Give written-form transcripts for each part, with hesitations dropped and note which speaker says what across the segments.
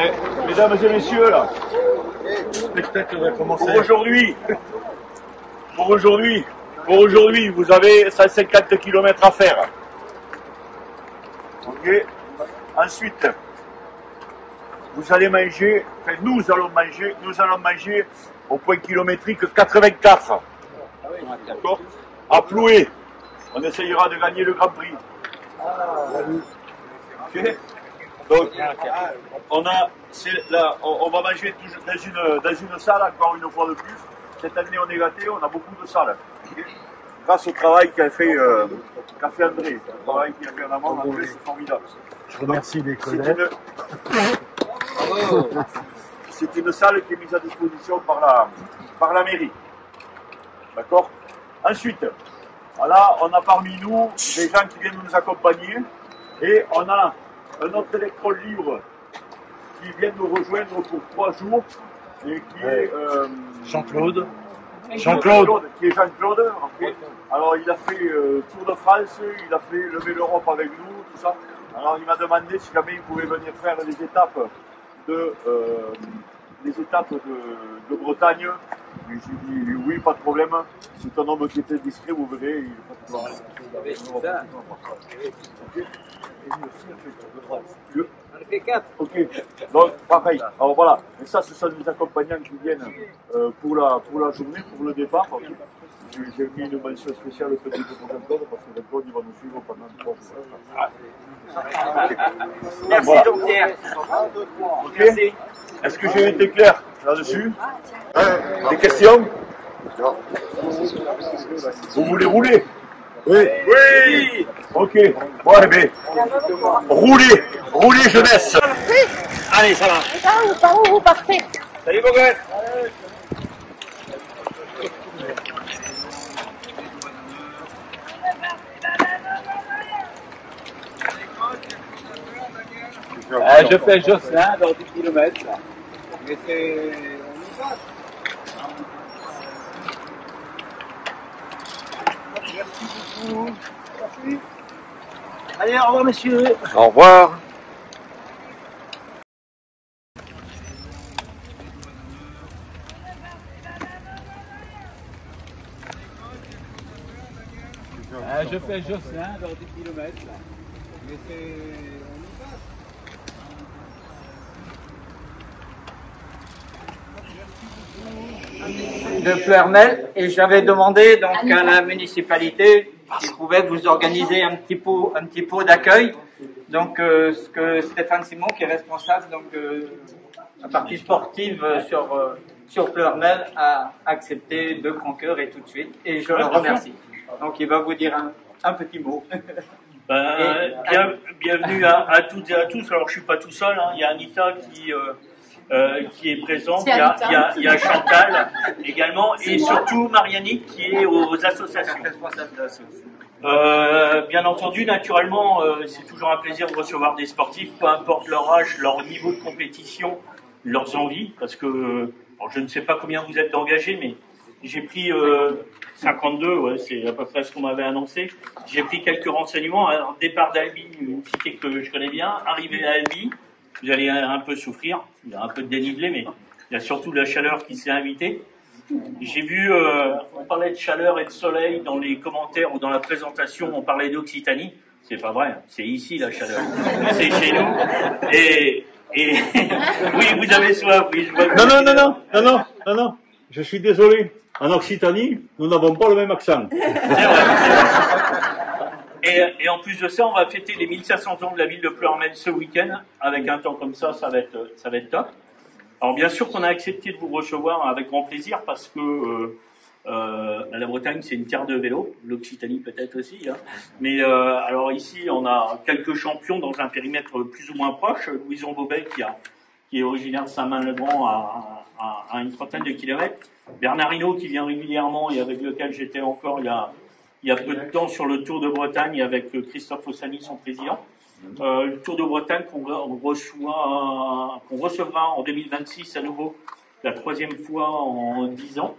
Speaker 1: Eh, mesdames et messieurs, là,
Speaker 2: Le spectacle va commencer.
Speaker 1: pour aujourd'hui, vous avez 150 km à faire. Ok. Ensuite, vous allez manger, enfin nous allons manger au point kilométrique 84. D'accord. À Ploué, on essayera de gagner le Grand Prix. Ok. Donc, on va manger dans une salle encore une fois de plus. Cette année, on est gâtés, on a beaucoup de salles. Okay. Grâce au travail qu'a fait André, le travail qu'il a fait en amont, André, c'est formidable.
Speaker 2: Je remercie les collègues.
Speaker 1: C'est une salle qui est mise à disposition par la mairie. D'accord. Ensuite, voilà, on a parmi nous des gens qui viennent nous accompagner et on a un autre électrode libre qui vient nous rejoindre pour 3 jours et qui est
Speaker 2: Jean-Claude.
Speaker 1: Qui est Jean-Claude. Okay. Alors il a fait Tour de France, il a fait lever l'Europe avec nous, tout ça. Alors il m'a demandé si jamais il pouvait venir faire les étapes de Bretagne. Et j'ai dit oui, pas de problème. C'est un homme qui était discret, vous verrez, il pas de problème.
Speaker 3: On fait 4.
Speaker 1: Ok, donc pareil. Alors voilà, et ça ce sont des accompagnants qui viennent pour la journée, pour le départ. Okay. J'ai mis une mention spéciale peut-être pour Jean-Claude parce que Jean-Claude il va nous suivre pendant 3 jours.
Speaker 3: Merci Jean-Pierre.
Speaker 1: Ok. Est-ce que j'ai été clair là-dessus? Des questions? Vous voulez rouler? Oui. Oui. Ok. Bon, eh bien, roulez jeunesse. Allez, ça va.
Speaker 4: Par où vous partez?
Speaker 1: Salut, mon gars.
Speaker 3: Je fais Josselin dans 10 km. Mais c'est... Merci beaucoup. Merci. Allez, au revoir, messieurs.
Speaker 1: Au revoir.
Speaker 3: Je fais Josselin dans 10 km. Mais c'est... de Pleurmel et j'avais demandé donc à la municipalité s'ils pouvaient vous organiser un petit pot d'accueil. Donc ce que Stéphane Simon qui est responsable donc de la partie sportive sur Pleurmel a accepté de grand cœur et tout de suite et je le remercie. Donc il va vous dire un petit mot.
Speaker 5: Bienvenue à toutes et à tous. Alors je suis pas tout seul, hein. Il y a Anita qui est présente, il y a Chantal également et surtout Marianique qui est aux associations. Bien entendu, naturellement, c'est toujours un plaisir de recevoir des sportifs, peu importe leur âge, leur niveau de compétition, leurs envies, parce que alors je ne sais pas combien vous êtes d'engagés, mais j'ai pris 52, ouais, c'est à peu près ce qu'on m'avait annoncé. J'ai pris quelques renseignements. Alors, départ d'Albi, une cité que je connais bien, arrivée à Albi. Vous allez un peu souffrir, il y a un peu de dénivelé, mais il y a surtout la chaleur qui s'est invitée. J'ai vu, on parlait de chaleur et de soleil dans les commentaires ou dans la présentation, on parlait d'Occitanie. C'est pas vrai, c'est ici la chaleur. C'est chez nous. Et oui, vous avez soif, oui, je vois.
Speaker 1: Non, je suis désolé. En Occitanie, nous n'avons pas le même accent.
Speaker 5: C'est vrai. Et en plus de ça, on va fêter les 1500 ans de la ville de Pleurmel ce week-end. Avec un temps comme ça va être top. Alors bien sûr qu'on a accepté de vous recevoir avec grand plaisir parce que la Bretagne c'est une terre de vélo, l'Occitanie peut-être aussi. Hein. Mais alors ici on a quelques champions dans un périmètre plus ou moins proche. Louison Bobet qui est originaire de Saint-Main-le-Grand à une trentaine de kilomètres. Bernard Hinault qui vient régulièrement et avec lequel j'étais encore il y a peu de temps sur le Tour de Bretagne avec Christophe Ossani, son président. Le Tour de Bretagne qu'on recevra en 2026 à nouveau, la 3e fois en 10 ans.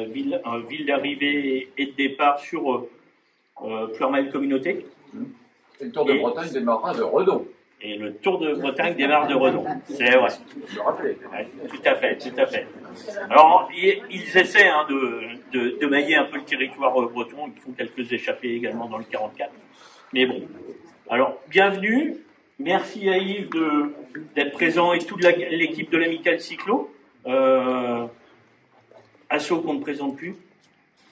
Speaker 5: Ville d'arrivée et de départ sur Pleurmel Communauté.
Speaker 6: Et le Tour de Bretagne démarrera de Redon.
Speaker 5: Et Et le Tour de Bretagne démarre de Redon. C'est vrai. Ouais, tout à fait, tout à fait. Alors, ils essaient hein, de mailler un peu le territoire breton. Ils font quelques échappées également dans le 44. Mais bon. Alors, bienvenue. Merci à Yves d'être présent et toute l'équipe de l'Amicale Cyclo. Asso qu'on ne présente plus.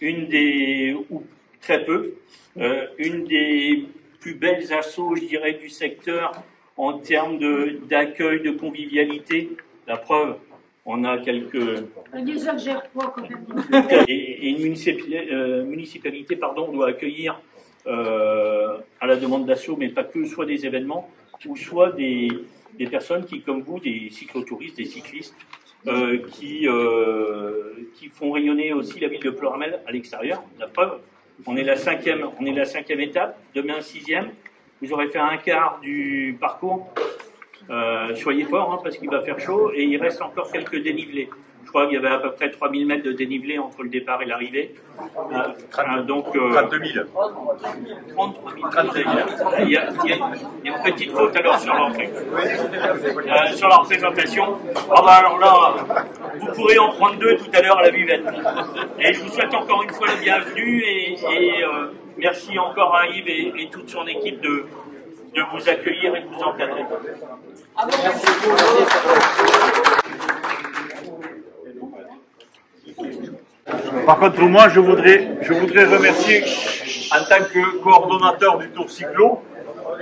Speaker 5: Ou très peu. Une des plus belles assos, je dirais, du secteur en termes d'accueil, de convivialité. La preuve, on a quelques... Et une municipalité, doit accueillir, à la demande d'assaut, mais pas que, soit des événements, ou soit des personnes qui, comme vous, des cyclotouristes, des cyclistes, qui font rayonner aussi la ville de Ploërmel à l'extérieur. La preuve, on est la cinquième étape, demain 6e. Vous aurez fait un quart du parcours. Soyez forts, hein, parce qu'il va faire chaud et il reste encore quelques dénivelés. Je crois qu'il y avait à peu près 3000 mètres de dénivelé entre le départ et l'arrivée. Donc,
Speaker 1: 32 000.
Speaker 5: 33 000. Il y a une petite faute alors sur leur truc, sur leur présentation. Ah bah alors là, vous pourrez en prendre 2 tout à l'heure à la buvette. Et je vous souhaite encore une fois la bienvenue et merci encore à Yves et toute son équipe de vous accueillir et de vous encadrer.
Speaker 1: Par contre, moi, je voudrais remercier, en tant que coordonnateur du Tour Cyclo,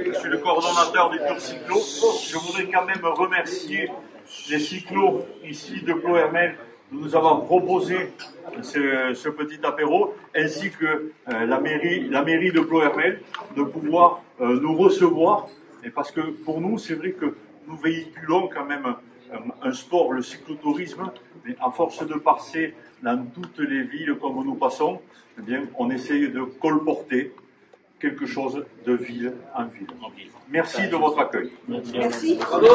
Speaker 1: je suis le coordonnateur du Tour Cyclo, je voudrais quand même remercier les cyclos ici de Ploërmel de nous avoir proposé ce petit apéro, ainsi que la mairie de Ploërmel de pouvoir nous recevoir, et parce que pour nous, c'est vrai que nous véhiculons quand même un sport, le cyclotourisme, mais à force de passer dans toutes les villes comme nous passons, eh bien, on essaye de colporter quelque chose de ville en ville. Merci de votre accueil.
Speaker 5: Merci. Bravo.